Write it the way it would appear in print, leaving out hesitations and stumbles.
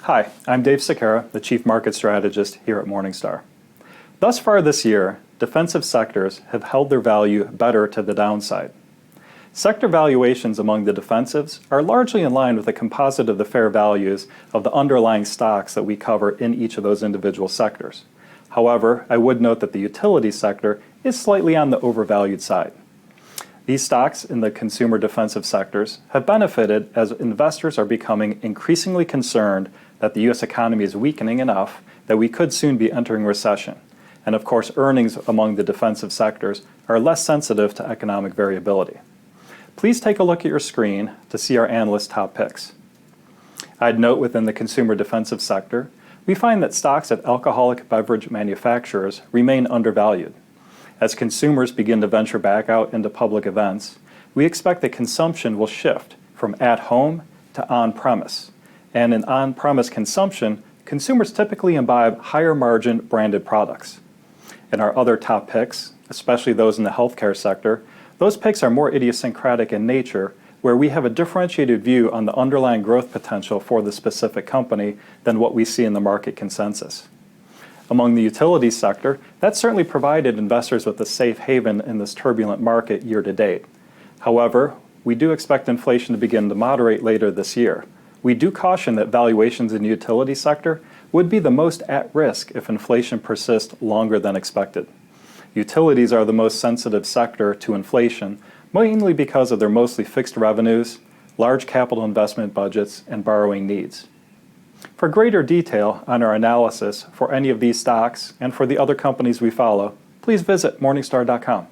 Hi, I'm Dave Sekera, the Chief Market Strategist here at Morningstar. Thus far this year, defensive sectors have held their value better to the downside. Sector valuations among the defensives are largely in line with a composite of the fair values of the underlying stocks that we cover in each of those individual sectors. However, I would note that the utility sector is slightly on the overvalued side. These stocks in the consumer defensive sectors have benefited as investors are becoming increasingly concerned that the U.S. economy is weakening enough that we could soon be entering recession. And of course, earnings among the defensive sectors are less sensitive to economic variability. Please take a look at your screen to see our analyst top picks. I'd note within the consumer defensive sector, we find that stocks at alcoholic beverage manufacturers remain undervalued. As consumers begin to venture back out into public events, we expect that consumption will shift from at home to on-premise. And in on-premise consumption, consumers typically imbibe higher margin branded products. In our other top picks, especially those in the healthcare sector, those picks are more idiosyncratic in nature, where we have a differentiated view on the underlying growth potential for the specific company than what we see in the market consensus. Among the utility sector, that certainly provided investors with a safe haven in this turbulent market year to date. However, we do expect inflation to begin to moderate later this year. We do caution that valuations in the utility sector would be the most at risk if inflation persists longer than expected. Utilities are the most sensitive sector to inflation, mainly because of their mostly fixed revenues, large capital investment budgets, and borrowing needs. For greater detail on our analysis for any of these stocks and for the other companies we follow, please visit Morningstar.com.